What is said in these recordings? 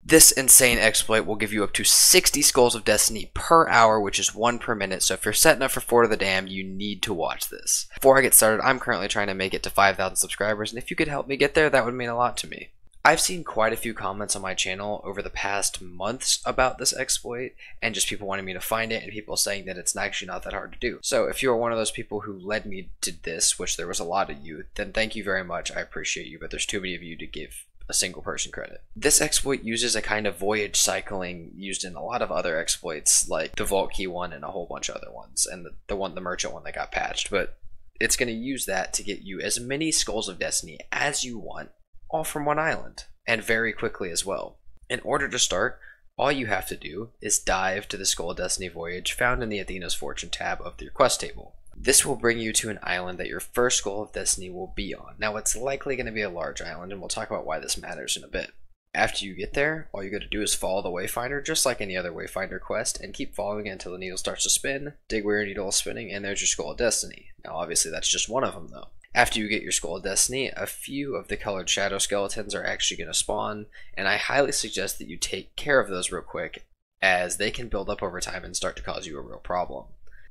This insane exploit will give you up to 60 Skulls of Destiny per hour, which is 1 per minute, so if you're setting up for Fort of the Damned, you need to watch this. Before I get started, I'm currently trying to make it to 5,000 subscribers, and if you could help me get there, that would mean a lot to me. I've seen quite a few comments on my channel over the past months about this exploit, and just people wanting me to find it, and people saying that it's actually not that hard to do. So if you're one of those people who led me to this, which there was a lot of you, then thank you very much, I appreciate you, but there's too many of you to give a single person credit. This exploit uses a kind of voyage cycling used in a lot of other exploits, like the Vault Key one and a whole bunch of other ones, and the merchant one that got patched, but it's going to use that to get you as many Skulls of Destiny as you want, all from one island, and very quickly as well. In order to start, all you have to do is dive to the Skull of Destiny voyage found in the Athena's Fortune tab of your quest table. This will bring you to an island that your first Skull of Destiny will be on. Now, it's likely going to be a large island, and we'll talk about why this matters in a bit. After you get there, all you got to do is follow the Wayfinder, just like any other Wayfinder quest, and keep following it until the needle starts to spin, dig where your needle is spinning, and there's your Skull of Destiny. Now, obviously, that's just one of them, though. After you get your Skull of Destiny, a few of the colored shadow skeletons are actually going to spawn, and I highly suggest that you take care of those real quick, as they can build up over time and start to cause you a real problem.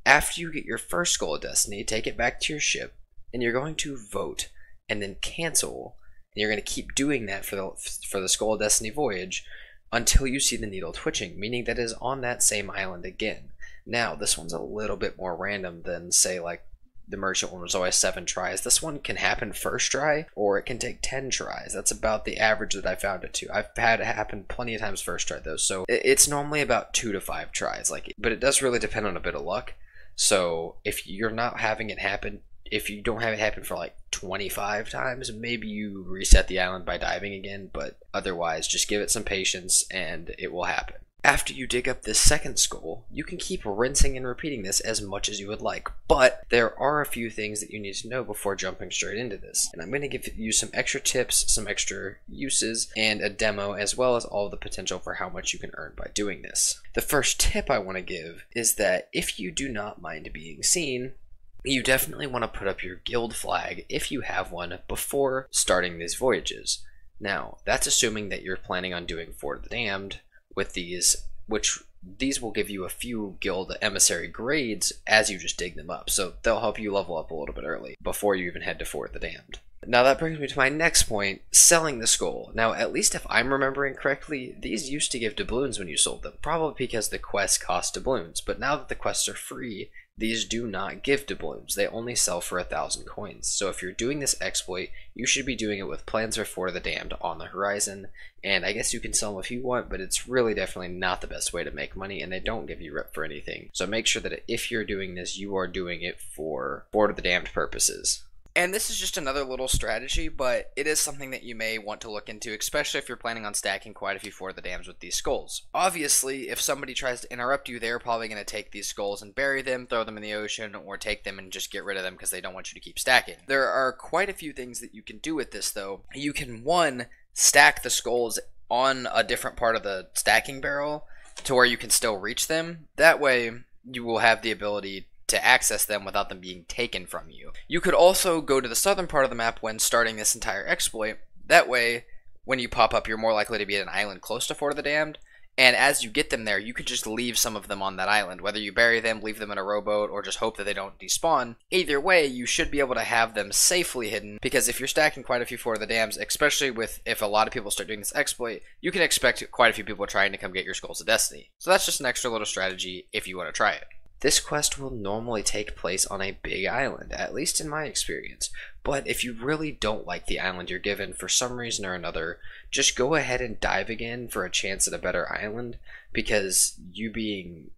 After you get your first Skull of Destiny, take it back to your ship, and you're going to vote, and then cancel, and you're going to keep doing that for the Skull of Destiny voyage until you see the needle twitching, meaning that it is on that same island again. Now, this one's a little bit more random than, say, like, the merchant one was always 7 tries. This one can happen first try, or it can take 10 tries. That's about the average that I found it to. I've had it happen plenty of times first try, though, so it's normally about 2 to 5 tries, but it does really depend on a bit of luck. So if you're not having it happen, if you don't have it happen for like 25 times, maybe you reset the island by diving again, but otherwise just give it some patience and it will happen. After you dig up this second skull, you can keep rinsing and repeating this as much as you would like, but there are a few things that you need to know before jumping straight into this. And I'm going to give you some extra tips, some extra uses, and a demo, as well as all the potential for how much you can earn by doing this. The first tip I want to give is that if you do not mind being seen, you definitely want to put up your guild flag, if you have one, before starting these voyages. Now, that's assuming that you're planning on doing Fort of the Damned with these, which these will give you a few guild emissary grades as you just dig them up, so they'll help you level up a little bit early before you even head to Fort of the Damned. Now that brings me to my next point, selling the skull. Now, at least if I'm remembering correctly, these used to give doubloons when you sold them, probably because the quests cost doubloons, but now that the quests are free, these do not give doubloons. They only sell for 1,000 coins. So if you're doing this exploit, you should be doing it with plans for Fort of the Damned on the horizon, and I guess you can sell them if you want, but it's really definitely not the best way to make money, and they don't give you rep for anything. So make sure that if you're doing this, you are doing it for Fort of the Damned purposes. And this is just another little strategy, but it is something that you may want to look into, especially if you're planning on stacking quite a few Fort of the Damned with these skulls. Obviously, if somebody tries to interrupt you, they're probably going to take these skulls and bury them, throw them in the ocean, or take them and just get rid of them because they don't want you to keep stacking. There are quite a few things that you can do with this, though. You can, one, stack the skulls on a different part of the stacking barrel to where you can still reach them. That way, you will have the ability to access them without them being taken from you. You could also go to the southern part of the map when starting this entire exploit. That way, when you pop up, you're more likely to be at an island close to Fort of the Damned, and as you get them there, you can just leave some of them on that island. Whether you bury them, leave them in a rowboat, or just hope that they don't despawn, either way, you should be able to have them safely hidden, because if you're stacking quite a few Fort of the Damned, especially if a lot of people start doing this exploit, you can expect quite a few people trying to come get your Skulls of Destiny. So that's just an extra little strategy if you want to try it. This quest will normally take place on a big island, at least in my experience, but if you really don't like the island you're given for some reason or another, just go ahead and dive again for a chance at a better island, because you being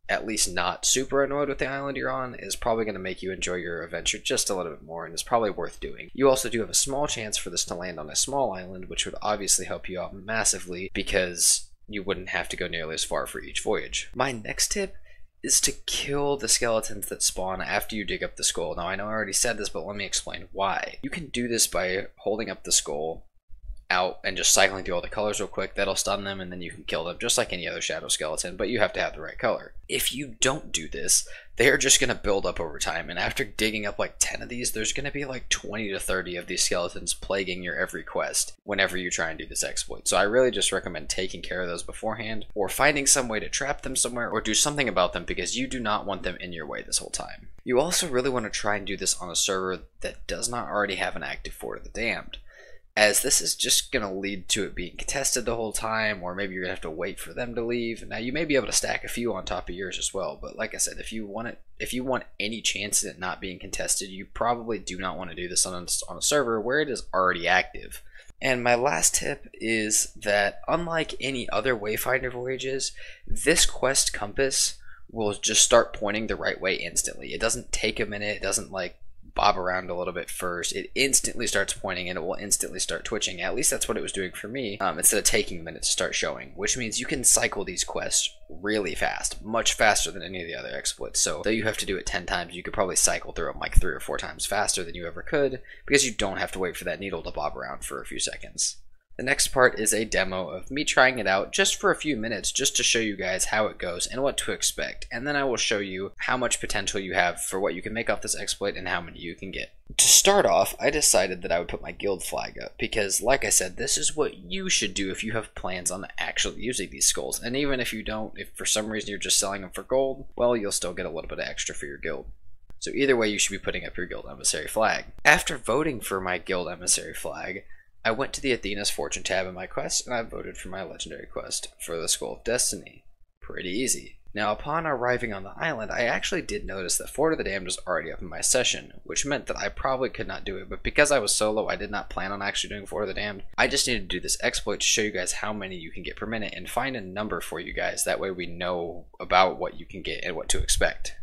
at least not super annoyed with the island you're on is probably going to make you enjoy your adventure just a little bit more, and it's probably worth doing. You also do have a small chance for this to land on a small island, which would obviously help you out massively, because you wouldn't have to go nearly as far for each voyage. My next tip is to kill the skeletons that spawn after you dig up the skull. Now, I know I already said this, but let me explain why. You can do this by holding up the skull out and just cycling through all the colors real quick, that'll stun them, and then you can kill them just like any other shadow skeleton, but you have to have the right color. If you don't do this, they're just going to build up over time, and after digging up like 10 of these, there's going to be like 20 to 30 of these skeletons plaguing your every quest whenever you try and do this exploit. So I really just recommend taking care of those beforehand, or finding some way to trap them somewhere, or do something about them, because you do not want them in your way this whole time. You also really want to try and do this on a server that does not already have an active Fort of the Damned, as this is just going to lead to it being contested the whole time, or maybe you're going to have to wait for them to leave. Now, you may be able to stack a few on top of yours as well, but like I said, if you want any chance at it not being contested, you probably do not want to do this on a server where it is already active. And my last tip is that, unlike any other Wayfinder voyages, this quest compass will just start pointing the right way instantly. It doesn't take a minute, it doesn't like bob around a little bit first. It instantly starts pointing, and it will instantly start twitching. At least that's what it was doing for me, instead of taking a minute to start showing, which means you can cycle these quests really fast, much faster than any of the other exploits. So though you have to do it 10 times, you could probably cycle through them like 3 or 4 times faster than you ever could, because you don't have to wait for that needle to bob around for a few seconds. The next part is a demo of me trying it out just for a few minutes, just to show you guys how it goes and what to expect, and then I will show you how much potential you have for what you can make off this exploit and how many you can get. To start off, I decided that I would put my guild flag up, because like I said, this is what you should do if you have plans on actually using these skulls, and even if you don't, if for some reason you're just selling them for gold, well, you'll still get a little bit of extra for your guild. So either way, you should be putting up your guild emissary flag. After voting for my guild emissary flag, I went to the Athena's Fortune tab in my quest, and I voted for my legendary quest for the Skull of Destiny. Pretty easy. Now, upon arriving on the island, I actually did notice that Fort of the Damned was already up in my session, which meant that I probably could not do it, but because I was solo, I did not plan on actually doing Fort of the Damned. I just needed to do this exploit to show you guys how many you can get per minute and find a number for you guys. That way we know about what you can get and what to expect.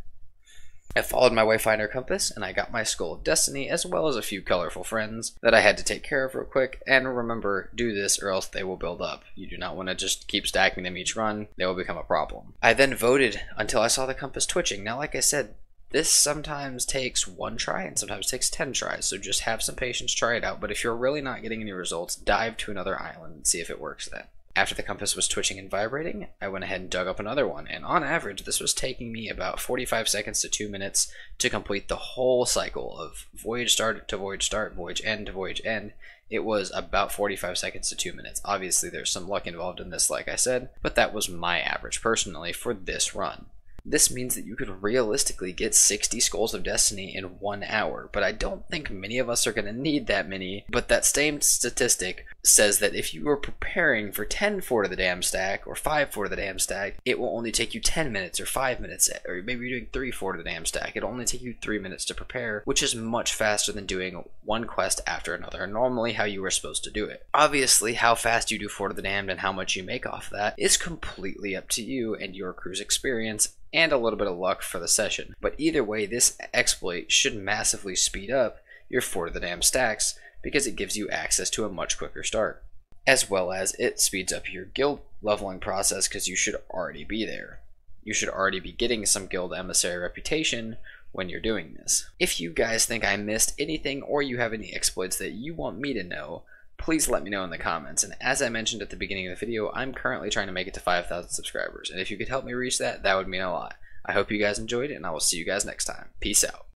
I followed my Wayfinder compass, and I got my Skull of Destiny, as well as a few colorful friends that I had to take care of real quick. And remember, do this or else they will build up. You do not want to just keep stacking them each run. They will become a problem. I then voted until I saw the compass twitching. Now, like I said, this sometimes takes 1 try and sometimes takes 10 tries, so just have some patience, try it out. But if you're really not getting any results, dive to another island and see if it works then. After the compass was twitching and vibrating, I went ahead and dug up another one, and on average this was taking me about 45 seconds to 2 minutes to complete the whole cycle of voyage start to voyage start, voyage end to voyage end. It was about 45 seconds to 2 minutes. Obviously there's some luck involved in this, like I said, but that was my average personally for this run. This means that you could realistically get 60 Skulls of Destiny in 1 hour, but I don't think many of us are going to need that many. But that same statistic says that if you are preparing for 10 Fort of the Damned stack, or 5 Fort of the Damned stack, it will only take you 10 minutes or 5 minutes, or maybe you're doing 3 Fort of the Damned stack. It'll only take you 3 minutes to prepare, which is much faster than doing one quest after another, normally how you were supposed to do it. Obviously, how fast you do Fort of the Damned and how much you make off that is completely up to you and your crew's experience, and a little bit of luck for the session. But either way, this exploit should massively speed up your Fort of the Damned stacks, because it gives you access to a much quicker start. As well as it speeds up your guild leveling process, because you should already be there. You should already be getting some guild emissary reputation when you're doing this. If you guys think I missed anything, or you have any exploits that you want me to know, please let me know in the comments. And as I mentioned at the beginning of the video, I'm currently trying to make it to 5,000 subscribers, and if you could help me reach that, that would mean a lot. I hope you guys enjoyed it, and I will see you guys next time. Peace out.